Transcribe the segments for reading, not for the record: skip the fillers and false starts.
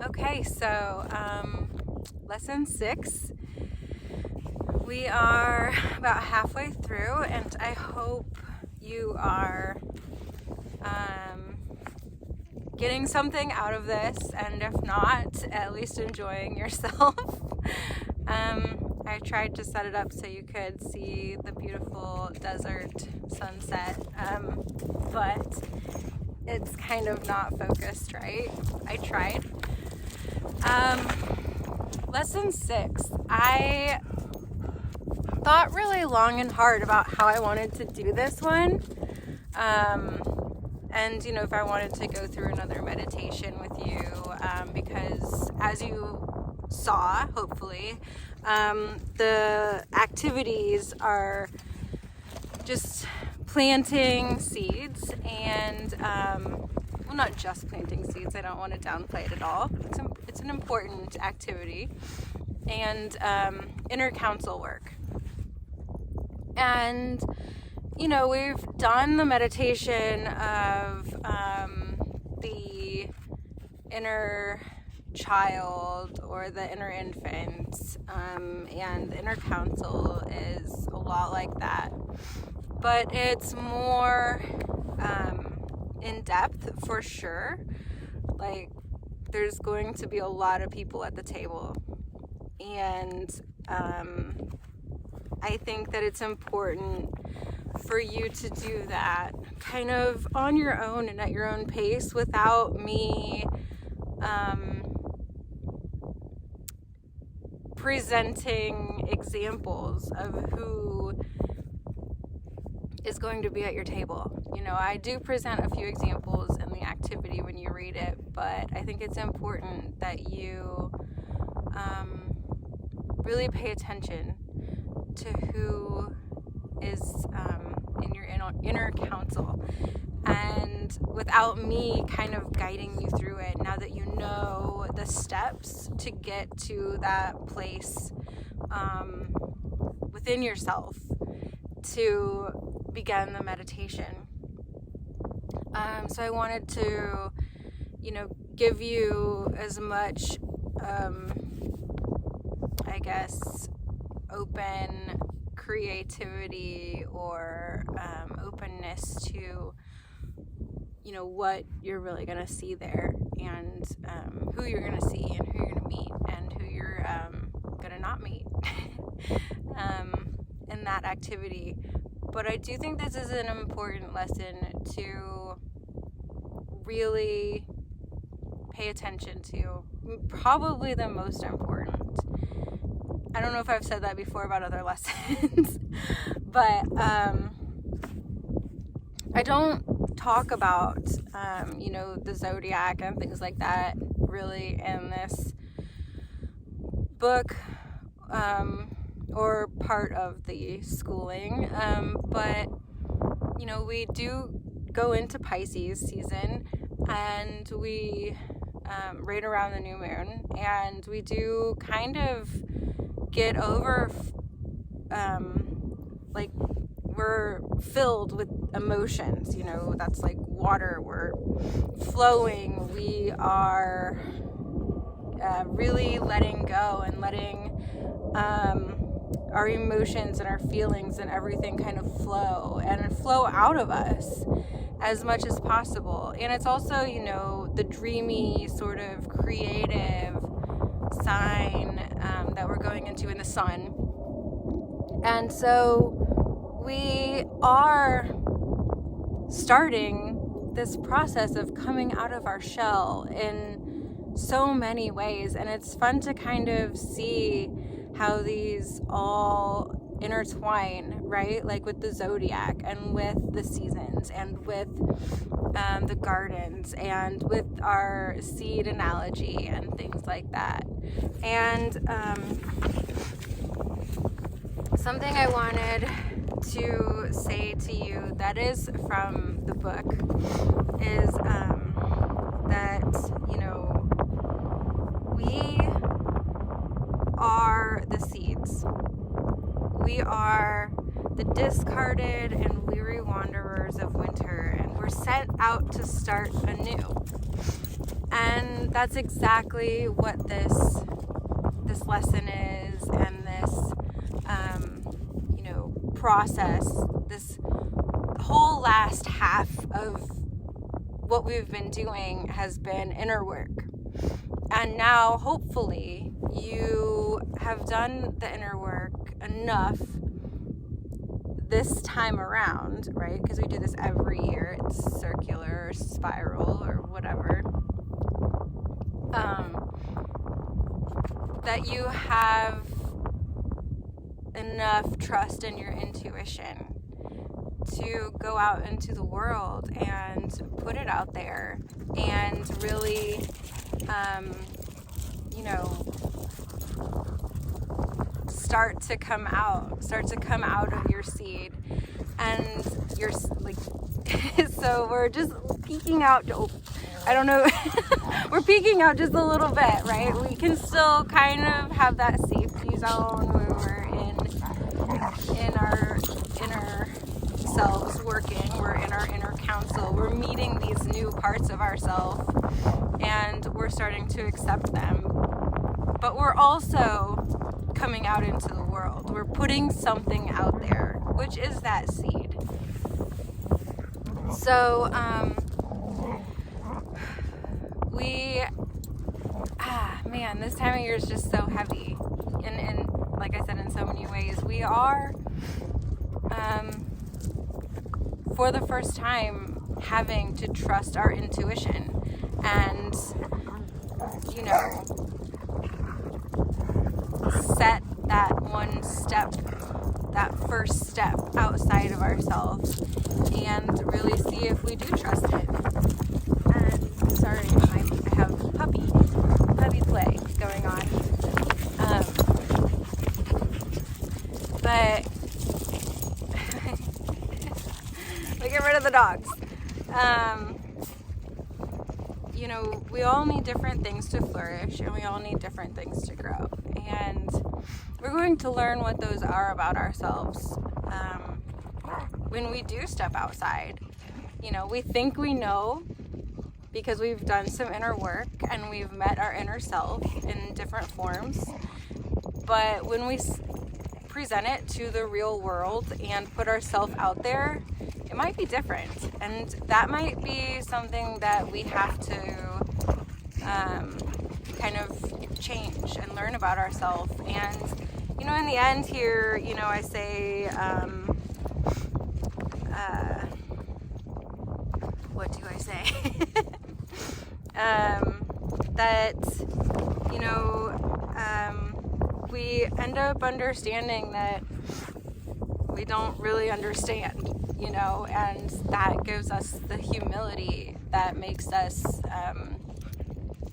Okay, so lesson 6. We are about halfway through, and I hope you are getting something out of this, and if not, at least enjoying yourself. I tried to set it up so you could see the beautiful desert sunset, but it's kind of not focused right. I tried. Lesson 6. I thought really long and hard about how I wanted to do this one. And, if I wanted to go through another meditation with you, because as you saw, hopefully, the activities are just planting seeds and, well, not just planting seeds. I don't want to downplay it at all. It's an important activity, and inner counsel work. And we've done the meditation of the inner child or the inner infant, and the inner counsel is a lot like that, but it's more in depth for sure. Like, there's going to be a lot of people at the table, and I think that it's important for you to do that kind of on your own and at your own pace without me presenting examples of who is going to be at your table. I do present a few examples in the activity when you read it, but I think it's important that you really pay attention to who is in your inner counsel, and without me kind of guiding you through it, now that you know the steps to get to that place within yourself to begin the meditation. So I wanted to give you as much open creativity or openness to what you're really going to see there, and who you're going to see and who you're going to meet and who you're going to not meet in that activity. But I do think this is an important lesson to really pay attention to, probably the most important. I don't know if I've said that before about other lessons, but I don't talk about, the zodiac and things like that really in this book or part of the schooling, but, we do go into Pisces season, and we right around the new moon, and we do kind of get over we're filled with emotions, that's like water. We're flowing. We are really letting go and letting our emotions and our feelings and everything kind of flow out of us as much as possible. And it's also, the dreamy sort of creative sign that we're going into in the sun. And so we are starting this process of coming out of our shell in so many ways, and it's fun to kind of see how these all intertwine, right? Like with the zodiac and with the seasons and with the gardens and with our seed analogy and things like that. And something I wanted to say to you that is from the book is that, we are the seeds. We are the discarded and weary wanderers of winter, and we're set sent out to start anew. And that's exactly what this lesson is, and this process, this whole last half of what we've been doing has been inner work. And now hopefully you have done the inner work enough this time around, right? Because we do this every year. It's circular or spiral or whatever. That you have enough trust in your intuition to go out into the world and put it out there and really, start to come out of your seed. And you're like, so we're just peeking out. I don't know. We're peeking out just a little bit, right? We can still kind of have that safety zone where we're in our inner selves working. We're in our inner council. We're meeting these new parts of ourselves, and we're starting to accept them. But we're also coming out into the world. We're putting something out there, which is that seed. So, this time of year is just so heavy. And like I said, in so many ways, we are, for the first time, having to trust our intuition and, set that one step, that first step outside of ourselves and really see if we do trust it. And sorry, I have puppy play going on. But we get rid of the dogs. We all need different things to flourish, and we all need different things to grow. And we're going to learn what those are about ourselves when we do step outside. We think we know because we've done some inner work and we've met our inner self in different forms. But when we present it to the real world and put ourselves out there, it might be different. And that might be something that we have to kind of change and learn about ourselves. And, in the end here, I say, what do I say? That, we end up understanding that we don't really understand, and that gives us the humility that makes us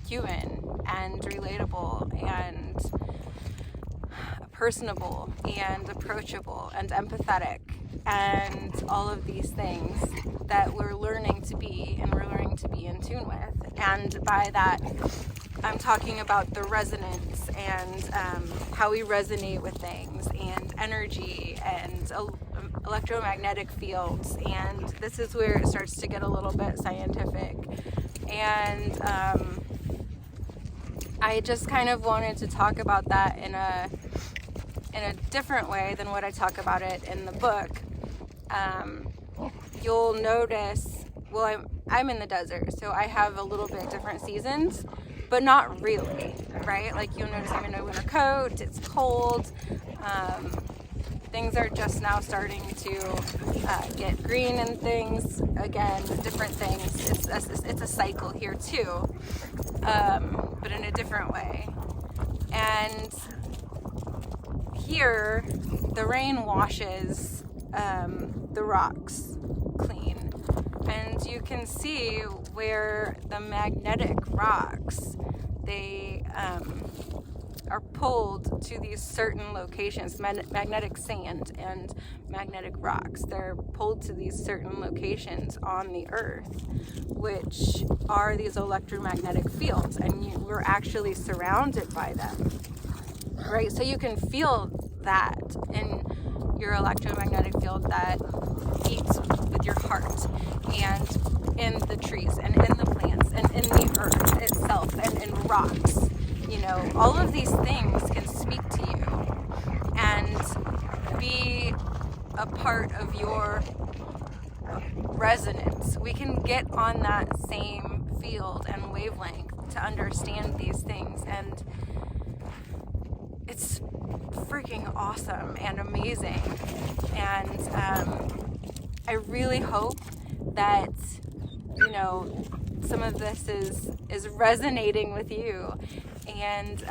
human and relatable and personable and approachable and empathetic and all of these things that we're learning to be and we're learning to be in tune with. And by that, I'm talking about the resonance and how we resonate with things and energy and electromagnetic fields. And this is where it starts to get a little bit scientific. And I just kind of wanted to talk about that in a different way than what I talk about it in the book. You'll notice, I'm in the desert, so I have a little bit different seasons, but not really, right? Like you'll notice I'm in a winter coat, it's cold, things are just now starting to get green and things, again, different things. It's a cycle here too, but in a different way. And here, the rain washes the rocks clean, and you can see where the magnetic rocks, they are pulled to these certain locations. Magnetic sand and magnetic rocks, they're pulled to these certain locations on the earth, which are these electromagnetic fields, and we're actually surrounded by them, right? So you can feel that in your electromagnetic field that beats with your heart, and the trees and in the plants and in the earth itself and in rocks. You know, all of these things can speak to you and be a part of your resonance. We can get on that same field and wavelength to understand these things, and it's freaking awesome and amazing. And I really hope that, you know, some of this is resonating with you. And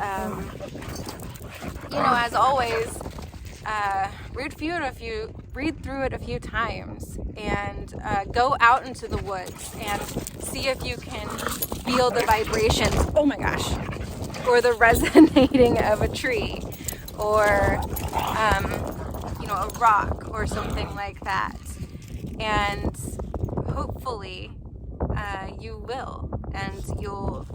you know, as always, read through it a few times, and go out into the woods and see if you can feel the vibrations, oh my gosh, or the resonating of a tree, or you know, a rock or something like that. And hopefully you will, and you'll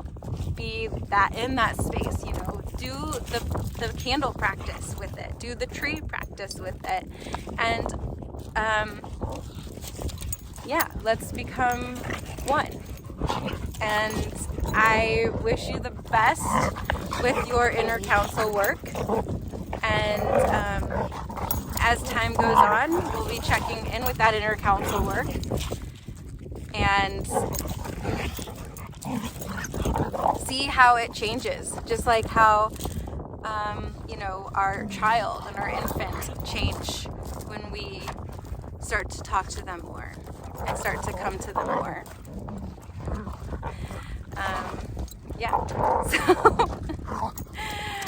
be in that space. You know, do the candle practice with it, do the tree practice with it, and yeah, let's become one. And I wish you the best with your inner council work. And as time goes on, we'll be checking in with that inner council work and see how it changes. Just like how, you know, our child and our infant change when we start to talk to them more and start to come to them more. Yeah, so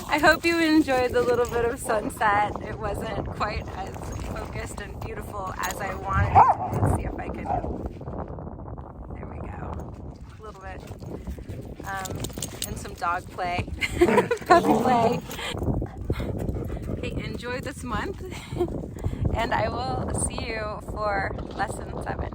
I hope you enjoyed the little bit of sunset. It wasn't quite as focused and beautiful as I wanted it. Let's see if I can, there we go, a little bit, and some dog play, puppy play. Okay, enjoy this month, and I will see you for lesson 7.